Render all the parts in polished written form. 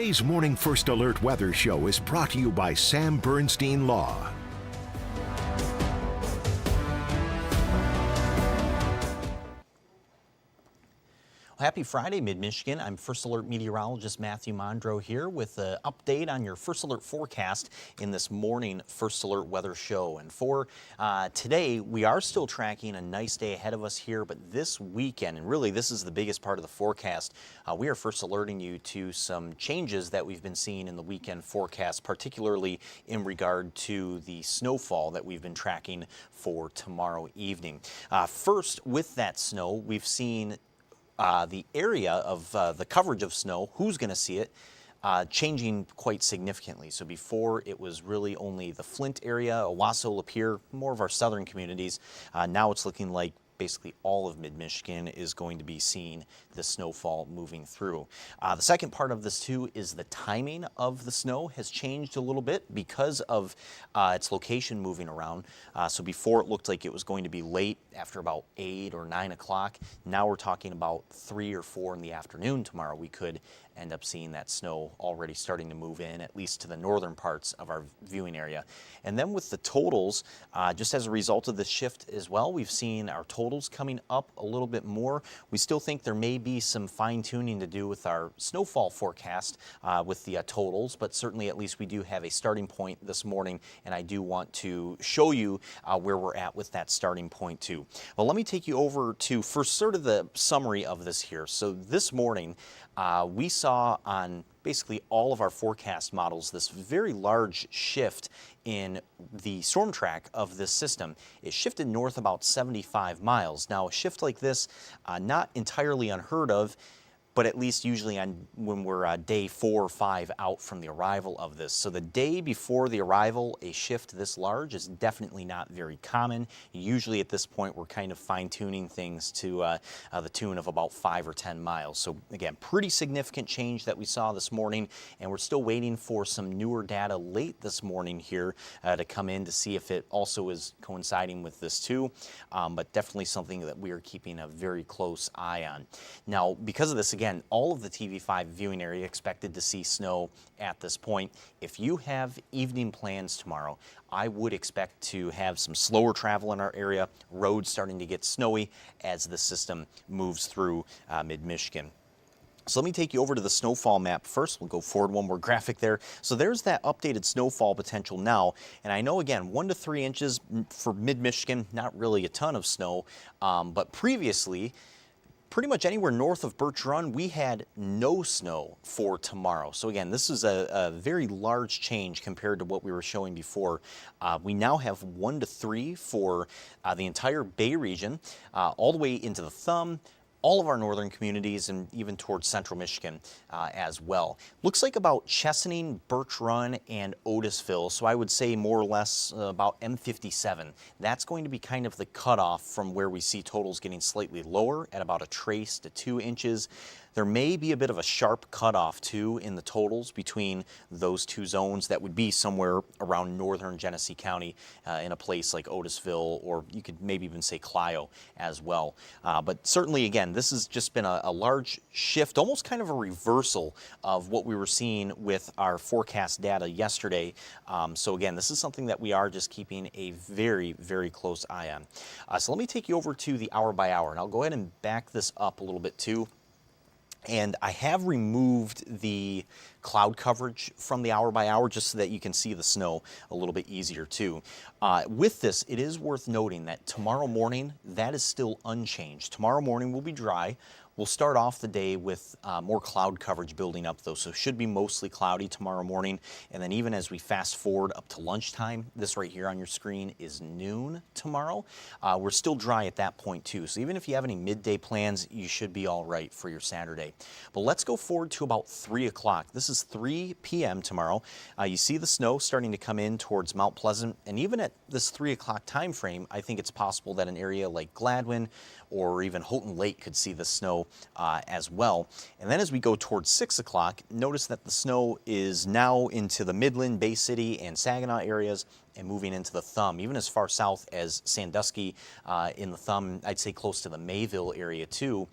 Today's Morning First Alert Weather Show is brought to you by Sam Bernstein Law. Happy Friday, Mid-Michigan. I'm First Alert meteorologist Matthew Mondro here with an update on your First Alert forecast in this morning First Alert weather show. And for today, we are still tracking a nice day ahead of us here, but this weekend, and really this is the biggest part of the forecast, we are first alerting you to some changes that we've been seeing in the weekend forecast, particularly in regard to the snowfall that we've been tracking for tomorrow evening. First, with that snow, we've seen the area of the coverage of snow, who's going to see it, changing quite significantly. So before it was really only the Flint area, Owasso, Lapeer, more of our southern communities. Now it's looking like basically all of mid-Michigan is going to be seeing the snowfall moving through. The second part of this too is the timing of the snow has changed a little bit because of its location moving around. So before it looked like it was going to be late after about 8 or 9 o'clock. Now we're talking about 3 or 4 in the afternoon tomorrow. We could end up seeing that snow already starting to move in, at least to the northern parts of our viewing area. And then with the totals, just as a result of this shift as well, we've seen our totals coming up a little bit more. We still think there may be some fine tuning to do with our snowfall forecast with the totals, but certainly at least we do have a starting point this morning, and I do want to show you where we're at with that starting point too. Well, let me take you over to first sort of the summary of this here. So this morning, we saw on basically all of our forecast models this very large shift in the storm track of this system. It shifted north about 75 miles. Now, a shift like this, not entirely unheard of, but at least usually when we're day 4 or 5 out from the arrival of this. So the day before the arrival, a shift this large is definitely not very common. Usually at this point, we're kind of fine-tuning things to the tune of about 5 or 10 miles. So again, pretty significant change that we saw this morning, and we're still waiting for some newer data late this morning here to come in to see if it also is coinciding with this too, but definitely something that we are keeping a very close eye on. Now, because of this, again, all of the TV5 viewing area expected to see snow at this point. If you have evening plans tomorrow, I would expect to have some slower travel in our area, roads starting to get snowy as the system moves through mid-Michigan. So let me take you over to the snowfall map first. We'll go forward one more graphic there. So there's that updated snowfall potential now. And I know, again, 1 to 3 inches for mid-Michigan, not really a ton of snow, but previously, pretty much anywhere north of Birch Run, we had no snow for tomorrow. So again, this is a very large change compared to what we were showing before. We now have 1 to 3 for the entire Bay region, all the way into the Thumb, all of our northern communities, and even towards central Michigan as well. Looks like about Chesaning, Birch Run, and Otisville, so I would say more or less about M57. That's going to be kind of the cutoff from where we see totals getting slightly lower at about a trace to 2 inches. There may be a bit of a sharp cutoff too in the totals between those two zones. That would be somewhere around northern Genesee County in a place like Otisville, or you could maybe even say Clio as well. But certainly, again, this has just been a large shift, almost kind of a reversal of what we were seeing with our forecast data yesterday. So again, this is something that we are just keeping a very, very close eye on. So let me take you over to the hour by hour, and I'll go ahead and back this up a little bit too. And I have removed the cloud coverage from the hour by hour just so that you can see the snow a little bit easier too. With this, it is worth noting that tomorrow morning, that is still unchanged. Tomorrow morning will be dry. We'll start off the day with more cloud coverage building up though, so it should be mostly cloudy tomorrow morning. And then even as we fast forward up to lunchtime, this right here on your screen is noon tomorrow. We're still dry at that point too, so even if you have any midday plans, you should be all right for your Saturday. But let's go forward to about 3 o'clock. This is 3 p.m. tomorrow. You see the snow starting to come in towards Mount Pleasant, and even at this 3 o'clock time frame, I think it's possible that an area like Gladwin or even Houghton Lake could see the snow as well. And then as we go towards 6 o'clock, notice that the snow is now into the Midland, Bay City, and Saginaw areas and moving into the Thumb, even as far south as Sandusky in the Thumb, I'd say close to the Mayville area too.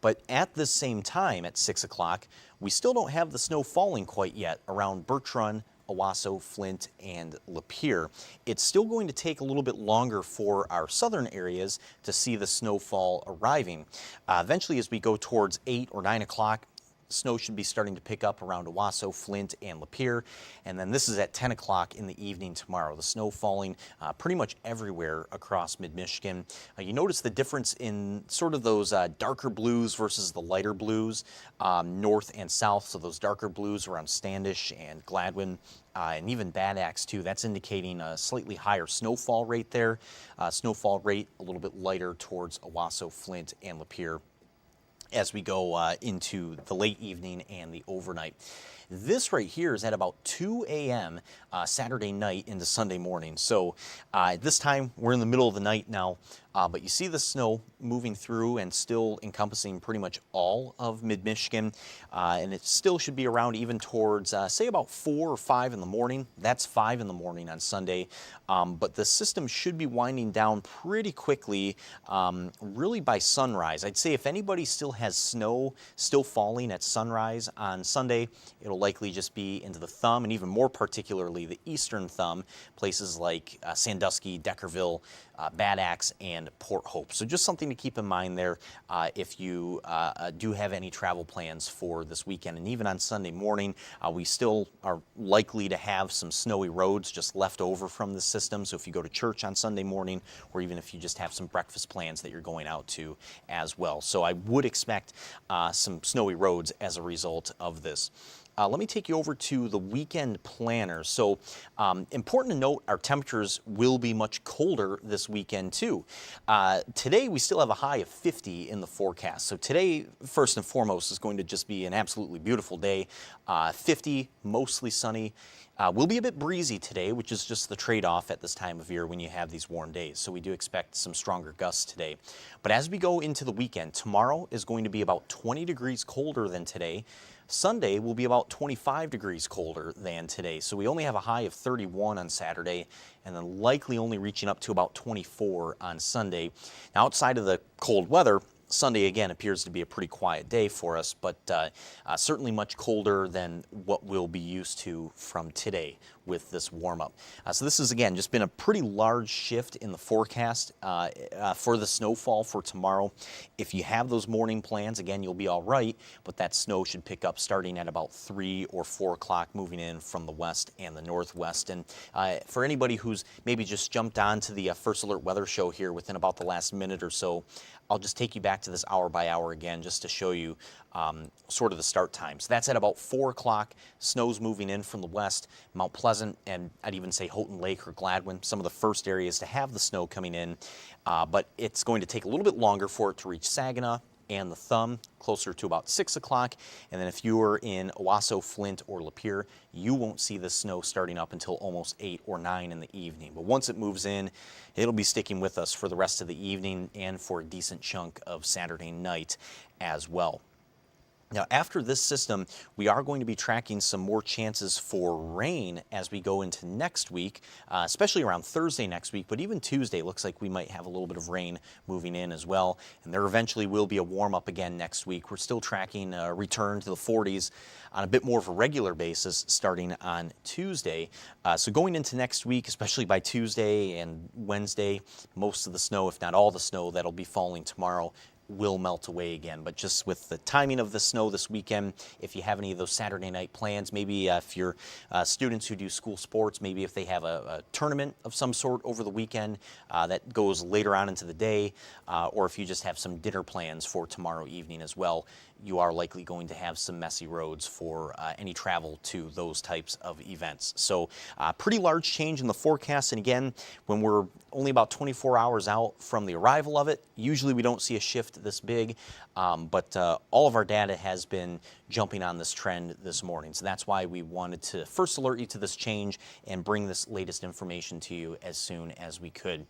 But at the same time, at 6 o'clock, we still don't have the snow falling quite yet around Birch Run, Owasso, Flint, and Lapeer. It's still going to take a little bit longer for our southern areas to see the snowfall arriving. Eventually, as we go towards 8 or 9 o'clock, snow should be starting to pick up around Owasso, Flint, and Lapeer. And then this is at 10 o'clock in the evening tomorrow. The snow falling pretty much everywhere across mid-Michigan. You notice the difference in sort of those darker blues versus the lighter blues, north and south. So those darker blues around Standish and Gladwin. And even Bad Axe too. That's indicating a slightly higher snowfall rate there. Snowfall rate a little bit lighter towards Owasso, Flint, and Lapeer as we go into the late evening and the overnight. This right here is at about 2 a.m. Saturday night into Sunday morning. So this time we're in the middle of the night now, but you see the snow moving through and still encompassing pretty much all of mid-Michigan. And it still should be around even towards, say, about 4 or 5 in the morning. That's 5 in the morning on Sunday. But the system should be winding down pretty quickly, really by sunrise. I'd say if anybody still has snow still falling at sunrise on Sunday, it'll likely just be into the thumb, and even more particularly the eastern thumb, places like Sandusky, Deckerville, Bad Axe, and Port Hope. So just something to keep in mind there if you do have any travel plans for this weekend. And even on Sunday morning, we still are likely to have some snowy roads just left over from the system. So if you go to church on Sunday morning, or even if you just have some breakfast plans that you're going out to as well. So I would expect some snowy roads as a result of this. Let me take you over to the weekend planners. So important to note, our temperatures will be much colder this weekend too. Today we still have a high of 50 in the forecast. So today, first and foremost, is going to just be an absolutely beautiful day. 50, mostly sunny. Will be a bit breezy today, which is just the trade-off at this time of year when you have these warm days. So we do expect some stronger gusts today. But as we go into the weekend, tomorrow is going to be about 20 degrees colder than today. Sunday will be about 25 degrees colder than today. So we only have a high of 31 on Saturday, and then likely only reaching up to about 24 on Sunday. Now, outside of the cold weather, Sunday, again, appears to be a pretty quiet day for us, but certainly much colder than what we'll be used to from today with this warm-up. So this has, again, just been a pretty large shift in the forecast for the snowfall for tomorrow. If you have those morning plans, again, you'll be all right, but that snow should pick up starting at about 3 or 4 o'clock, moving in from the west and the northwest. And for anybody who's maybe just jumped on to the First Alert Weather Show here within about the last minute or so, I'll just take you back to this hour by hour again just to show you sort of the start time. So that's at about 4 o'clock. Snow's moving in from the west. Mount Pleasant, and I'd even say Houghton Lake or Gladwin, some of the first areas to have the snow coming in. But it's going to take a little bit longer for it to reach Saginaw and the thumb, closer to about 6 o'clock. And then if you are in Owasso, Flint, or Lapeer, you won't see the snow starting up until almost 8 or 9 in the evening. But once it moves in, it'll be sticking with us for the rest of the evening and for a decent chunk of Saturday night as well. Now, after this system, we are going to be tracking some more chances for rain as we go into next week, especially around Thursday next week, but even Tuesday looks like we might have a little bit of rain moving in as well. And there eventually will be a warm-up again next week. We're still tracking a return to the 40s on a bit more of a regular basis starting on Tuesday. So going into next week, especially by Tuesday and Wednesday, most of the snow, if not all the snow that'll be falling tomorrow, will melt away again. But just with the timing of the snow this weekend, if you have any of those Saturday night plans, maybe if you're students who do school sports, maybe if they have a tournament of some sort over the weekend that goes later on into the day, or if you just have some dinner plans for tomorrow evening as well, you are likely going to have some messy roads for any travel to those types of events. So pretty large change in the forecast. And again, when we're only about 24 hours out from the arrival of it, usually we don't see a shift this big, but all of our data has been jumping on this trend this morning. So that's why we wanted to first alert you to this change and bring this latest information to you as soon as we could.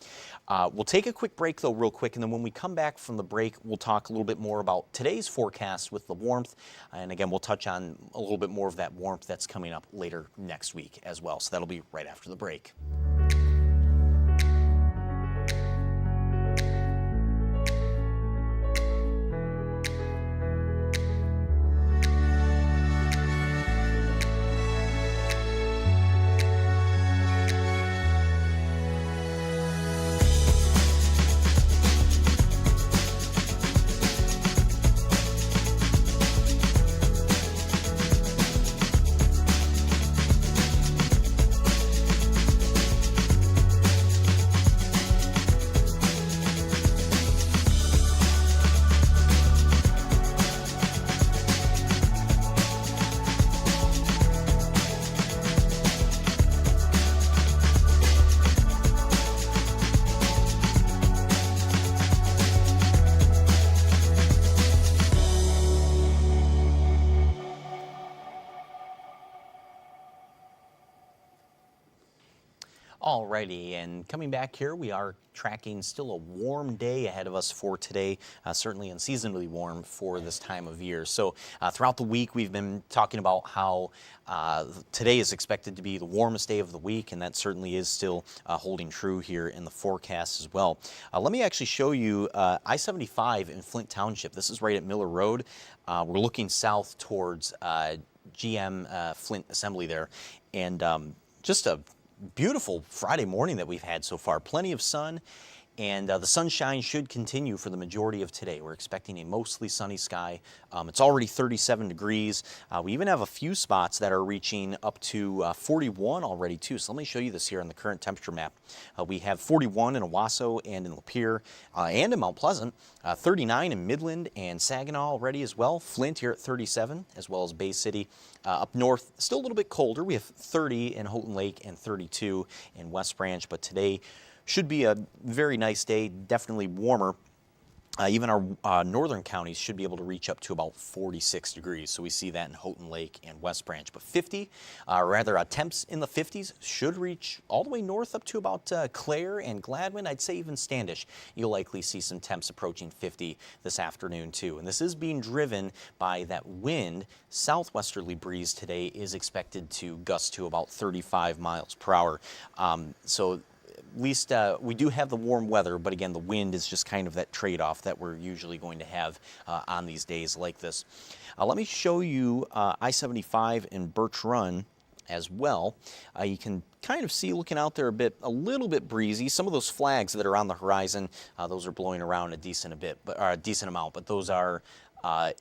We'll take a quick break though real quick, and then when we come back from the break, we'll talk a little bit more about today's forecast with the warmth. And again, we'll touch on a little bit more of that warmth that's coming up later next week as well. So that'll be right after the break. Alrighty, and coming back here, we are tracking still a warm day ahead of us for today, certainly unseasonably warm for this time of year. So throughout the week, we've been talking about how today is expected to be the warmest day of the week, and that certainly is still holding true here in the forecast as well. Let me actually show you I-75 in Flint Township. This is right at Miller Road. We're looking south towards GM Flint Assembly there, and just a beautiful Friday morning that we've had so far. Plenty of sun, and the sunshine should continue for the majority of today. We're expecting a mostly sunny sky. It's already 37 degrees. We even have a few spots that are reaching up to 41 already too. So let me show you this here on the current temperature map. We have 41 in Owasso and in Lapeer and in Mount Pleasant, 39 in Midland and Saginaw already as well. Flint here at 37, as well as Bay City. Up north, still a little bit colder. We have 30 in Houghton Lake and 32 in West Branch, but today should be a very nice day, definitely warmer. Even our northern counties should be able to reach up to about 46 degrees. So we see that in Houghton Lake and West Branch. But 50, temps in the 50s should reach all the way north up to about Clare and Gladwin. I'd say even Standish. You'll likely see some temps approaching 50 this afternoon too. And this is being driven by that wind. Southwesterly breeze today is expected to gust to about 35 miles per hour. So at least we do have the warm weather, but again, the wind is just kind of that trade-off that we're usually going to have on these days like this. Let me show you I-75 in Birch Run as well. You can kind of see looking out there a little bit breezy. Some of those flags that are on the horizon, those are blowing around a decent amount, but those are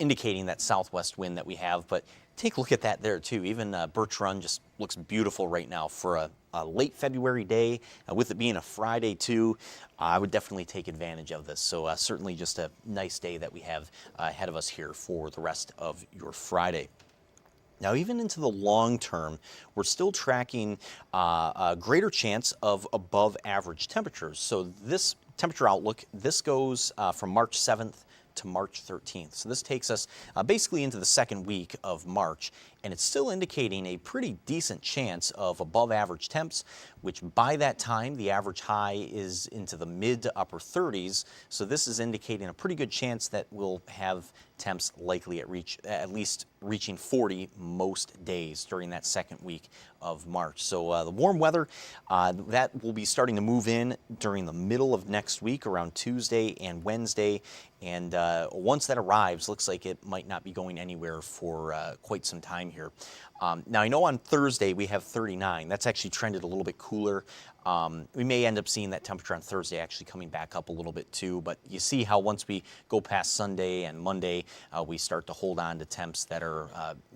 indicating that southwest wind that we have. But take a look at that there too. Even Birch Run just looks beautiful right now for a late February day. With it being a Friday too, I would definitely take advantage of this. So certainly just a nice day that we have ahead of us here for the rest of your Friday. Now, even into the long term, we're still tracking a greater chance of above average temperatures. So this temperature outlook, this goes from March 7th to March 13th. So this takes us basically into the second week of March, and it's still indicating a pretty decent chance of above average temps, which by that time the average high is into the mid to upper 30s. So this is indicating a pretty good chance that we'll have temps likely at least reaching 40 most days during that second week of March. So the warm weather, that will be starting to move in during the middle of next week, around Tuesday and Wednesday. And once that arrives, looks like it might not be going anywhere for quite some time here. Now, I know on Thursday we have 39. That's actually trended a little bit cooler. We may end up seeing that temperature on Thursday actually coming back up a little bit too, but you see how once we go past Sunday and Monday, we start to hold on to temps that are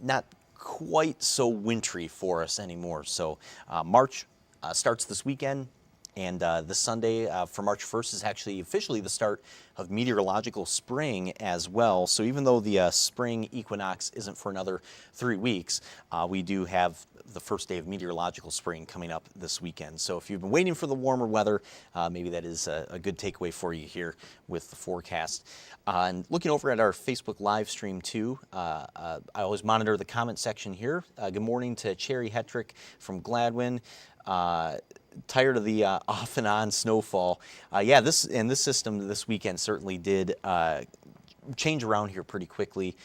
not quite so wintry for us anymore. So March starts this weekend. And this Sunday for March 1st is actually officially the start of meteorological spring as well. So even though the spring equinox isn't for another 3 weeks, we do have the first day of meteorological spring coming up this weekend. So if you've been waiting for the warmer weather, maybe that is a good takeaway for you here with the forecast. And looking over at our Facebook live stream too, I always monitor the comment section here. Good morning to Cherry Hetrick from Gladwin. Tired of the off and on snowfall. Yeah, this system this weekend certainly did change around here pretty quickly.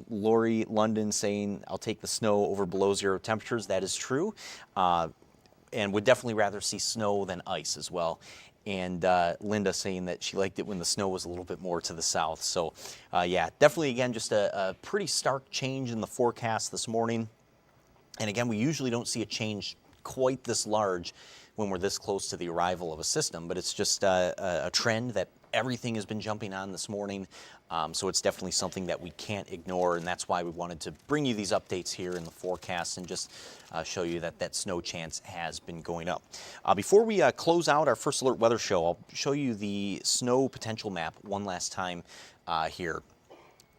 Lori London saying, I'll take the snow over below zero temperatures. That is true. And would definitely rather see snow than ice as well. And Linda saying that she liked it when the snow was a little bit more to the south. So yeah, definitely again, just a pretty stark change in the forecast this morning. And again, we usually don't see a change quite this large when we're this close to the arrival of a system, but it's just a trend that everything has been jumping on this morning. So it's definitely something that we can't ignore, and that's why we wanted to bring you these updates here in the forecast and just show you that that snow chance has been going up. Before we close out our First Alert Weather Show, I'll show you the snow potential map one last time here.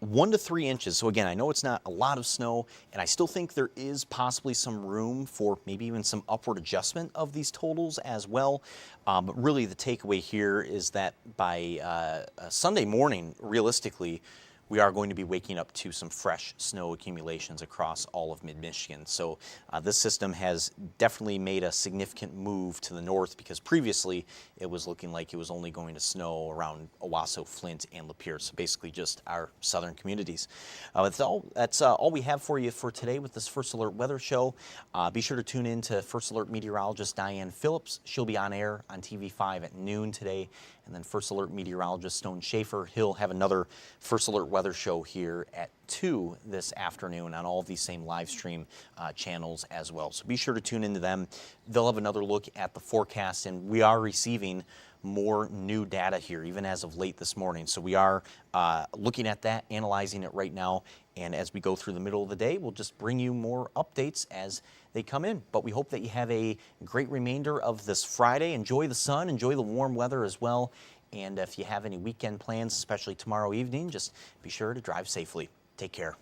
1 to 3 inches. So again, I know it's not a lot of snow, and I still think there is possibly some room for maybe even some upward adjustment of these totals as well. But really the takeaway here is that by Sunday morning, realistically, we are going to be waking up to some fresh snow accumulations across all of mid-Michigan. So this system has definitely made a significant move to the north, because previously it was looking like it was only going to snow around Owasso, Flint, and Lapeer. So basically just our southern communities. That's all we have for you for today with this First Alert Weather Show. Be sure to tune in to First Alert meteorologist Diane Phillips. She'll be on air on TV5 at noon today. And then First Alert meteorologist Stone Schaefer, he'll have another First Alert Weather Show here at 2 this afternoon on all of these same live stream channels as well. So be sure to tune into them. They'll have another look at the forecast, and we are receiving more new data here, even as of late this morning. So we are looking at that, analyzing it right now, and as we go through the middle of the day, we'll just bring you more updates as they come in. But we hope that you have a great remainder of this Friday. Enjoy the sun, enjoy the warm weather as well. And if you have any weekend plans, especially tomorrow evening, just be sure to drive safely. Take care.